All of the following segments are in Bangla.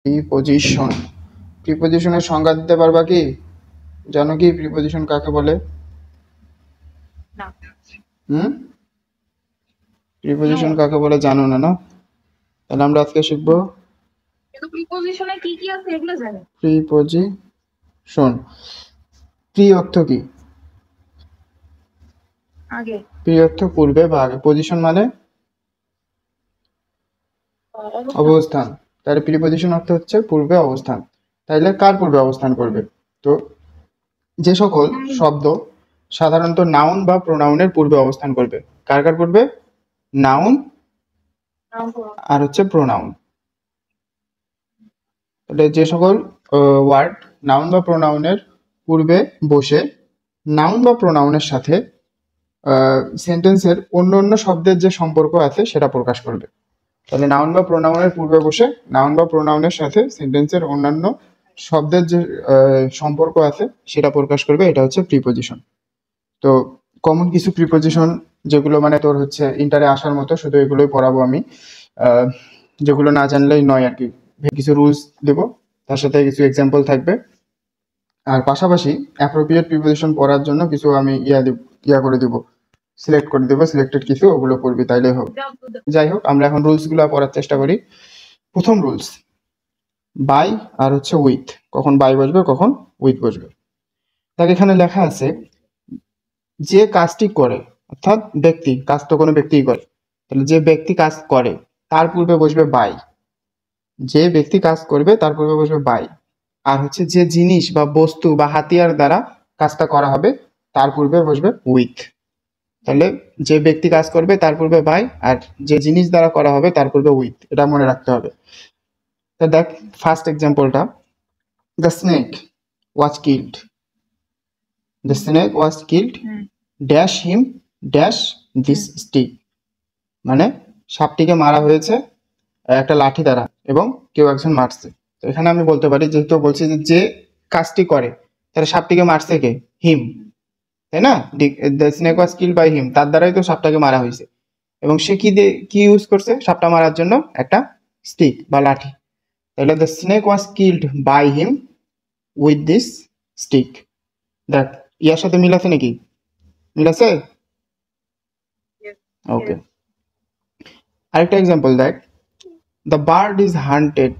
প্রিপজিশন। প্রিপজিশনের সংজ্ঞা দিতে পারবা কি? জানো কি প্রিপজিশন কাকে বলে? না। হুম, প্রিপজিশন কাকে বলে জানো না? না, তাহলে আমরা আজকে শিখবো কিন্তু প্রিপজিশনে কি কি আছে এগুলো জানি। প্রিপজিশন। প্রি অর্থ কি? আগে প্রি অর্থ পূর্বে বা আগে, পজিশন মানে অবস্থান। অবস্থান। তাহলে প্রিপজিশন অর্থ হচ্ছে পূর্বে অবস্থান। তাইলে কার পূর্বে অবস্থান করবে? তো যে সকল শব্দ সাধারণত নাউন বা প্রোনাউনের পূর্বে অবস্থান করবে। কার কার পূর্বে? নাউন আর হচ্ছে প্রোনাউন। তাহলে যে সকল ওয়ার্ড নাউন বা প্রোনাউনের পূর্বে বসে নাউন বা প্রোনাউনের সাথে সেন্টেন্সের অন্য অন্য শব্দের যে সম্পর্ক আছে সেটা প্রকাশ করবে। তাহলে নাউন বা প্রোনাউনের পূর্বে বসে নাউন বা প্রোনাউনের সাথে সেন্টেন্সের অন্যান্য শব্দের যে সম্পর্ক আছে সেটা প্রকাশ করবে, এটা হচ্ছে প্রিপজিশন। তো কমন কিছু প্রিপজিশন যেগুলো মানে তোর হচ্ছে ইন্টারে আসার মতো, শুধু এগুলোই পড়াবো আমি। যেগুলো না জানলেই নয় আর কি। কিছু রুলস দেব, তার সাথে কিছু এক্সাম্পল থাকবে। আর পাশাপাশি অ্যাপ্রোপ্রিয়েট প্রিপজিশন পড়ার জন্য কিছু আমি ইয়া করে দিব, সিলেক্ট করে দেবো, সিলেক্টেড কিছু, ওগুলো পড়বি তাইলে হোক। যাই হোক, আমরা এখন রুলস গুলো পড়ার চেষ্টা করি। প্রথম রুলস, বাই আর হচ্ছে উইথ। কখন বাই বসবে, কখন উইথ বসবে। দেখ এখানে লেখা আছে যে কাজটি করে, অর্থাৎ ব্যক্তি, কাজ তো কোনো ব্যক্তিই করে, তাহলে যে ব্যক্তি কাজ করে তার পূর্বে বসবে বাই। যে ব্যক্তি কাজ করবে তার পূর্বে বসবে বাই। আর হচ্ছে যে জিনিস বা বস্তু বা হাতিয়ার দ্বারা কাজটা করা হবে তার পূর্বে বসবে উইথ। তাহলে যে ব্যক্তি কাজ করবে তার পূর্বে বাই, আর যে জিনিস দ্বারা করা হবে তার পূর্বে উইথ, এটা মনে রাখতে হবে। তো দেখ ফার্স্ট এক্সাম্পলটা, the snake was killed. The snake was killed dash him dash this stick. মানে সাপটিকে মারা হয়েছে একটা লাঠি দ্বারা এবং কেউ একজন মারছে। তো এখানে আমি বলতে পারি, যেহেতু বলছি যে কাজটি করে, তাহলে সাপটিকে মারছে কে? হিম, তাই না? The snake was killed by him, তার দ্বারাই তো সাপটাকে মারা হয়েছে। এবং সে কি দিয়ে কি ইউজ করছে সাপটা মারার জন্য? একটা স্টিক বা লাঠি। তাহলে the snake was killed by him with this stick. দেখ ইয়ার সাথে মিল আছে নাকি? মিল আছে? ওকে। আরেকটা এক্সাম্পল দেখ, the bird is hunted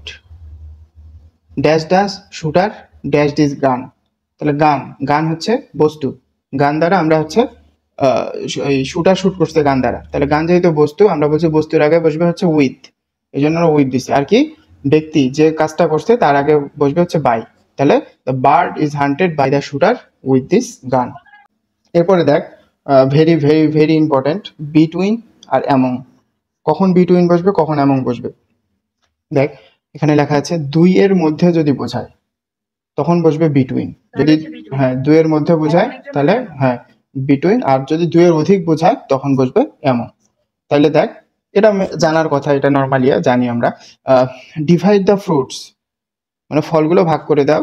dash dash shooter dash this gun. তাহলে গান, গান হচ্ছে বস্তু, গান দ্বারা আমরা হচ্ছে এই শুটার শুট করছে গান দ্বারা। তাহলে গান যেহেতু বস্তু, আমরা বলছি বস্তুর আগে বসবে হচ্ছে উইথ, এই জন্য আমরা উইথ দিচ্ছি। আর কি, ব্যক্তি যে কাজটা করছে তার আগে বসবে হচ্ছে বাই। তাহলে the bird is hunted by the shooter with this gun. এরপরে দেখ, very very very important, between আর অ্যামং। কখন বিটুইন বসবে, কখন অ্যামং বসবে? দেখ এখানে লেখা আছে দুই এর মধ্যে যদি বোঝায় তখন বসবে বিটুইন। যদি হ্যাঁ দুইয়ের মধ্যে বোঝায় তাহলে হ্যাঁ বিটুইন, আর যদি দুইয়ের অধিক বোঝায় তখন বসবে এমন। তাহলে দেখ, এটা জানার কথা, এটা নর্মালি জানি আমরা। ডিভাইড দ্য ফ্রুটস, মানে ফলগুলো ভাগ করে দাও,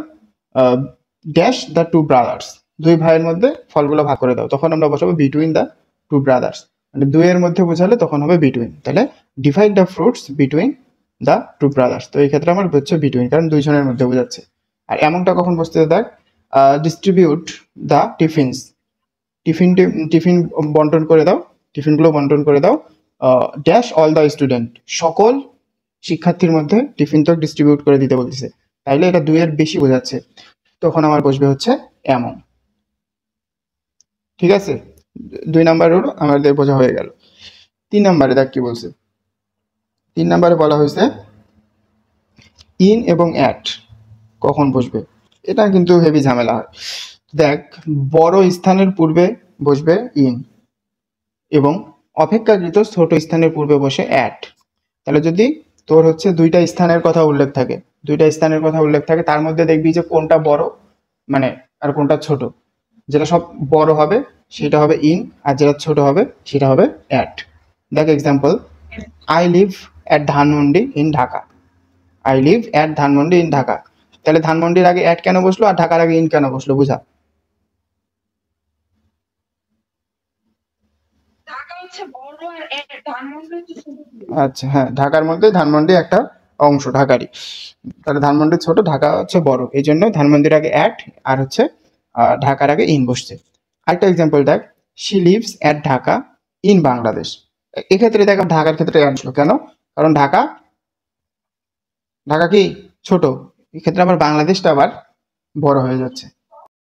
ড্যাশ দ্য টু ব্রাদার্স, দুই ভাইয়ের মধ্যে ফলগুলো ভাগ করে দাও, তখন আমরা বসাবো বিটুইন দ্য টু ব্রাদার্স। মানে দুইয়ের মধ্যে বোঝালে তখন হবে বিটুইন। তাহলে divide the fruits between the two brothers, তো এই ক্ষেত্রে আমার হচ্ছে বিটুইন, কারণ দুইজনের মধ্যে বোঝাচ্ছে। আর এমনটা কখন বসতে দেখ, ডিস্ট্রিবিউট দ্য টিফিনস, টিফিন টিফিন বন্টন করে দাও, টিফিনগুলো বন্টন করে দাও, ড্যাশ অল দ্য স্টুডেন্ট, সকল শিক্ষার্থীর মধ্যে টিফিন তো ডিস্ট্রিবিউট করে দিতে বলতেছে। তাইলে এটা দুইয়ের বেশি বোঝাচ্ছে, তখন আমার বসবে হচ্ছে এমন। ঠিক আছে, দুই নাম্বারেরও আমাদের বোঝা হয়ে গেল। তিন নাম্বারে দেখ কি বলছে। তিন নাম্বারে বলা হয়েছে ইন এবং অ্যাট কখন বসবে। এটা কিন্তু হেভি ঝামেলা হয়। দেখ, বড় স্থানের পূর্বে বসবে ইন এবং অপেক্ষাকৃত ছোট স্থানের পূর্বে বসে অ্যাট। তাহলে যদি তোর হচ্ছে দুইটা স্থানের কথা উল্লেখ থাকে, দুইটা স্থানের কথা উল্লেখ থাকে, তার মধ্যে দেখবি যে কোনটা বড় মানে আর কোনটা ছোট। যেটা সব বড় হবে সেটা হবে ইন, আর যেটা ছোট হবে সেটা হবে অ্যাট। দেখ example, I live at Dhanmondi in Dhaka. I live at Dhanmondi in Dhaka. তাহলে ধানমন্ডির আগে অ্যাট কেন বসলো আর ঢাকার আগে ইন কেন বসলো, বুঝা? আচ্ছা হ্যাঁ, ঢাকার মধ্যে ধানমন্ডি একটা অংশ ঢাকারই। তাহলে ধানমন্ডি ছোট, ঢাকা হচ্ছে বড়, এই জন্য ধানমন্ডির আগে অ্যাট আর হচ্ছে ঢাকার আগে ইন বসছে। আরেকটা এক্সাম্পল দেখ, she lives at Dhaka in Bangladesh. এক্ষেত্রে দেখ ঢাকার ক্ষেত্রে অ্যাড আসলো কেন? কারণ ঢাকা ঢাকা কি ছোট, এক্ষেত্রে আবার বাংলাদেশটা আবার বড় হয়ে যাচ্ছে।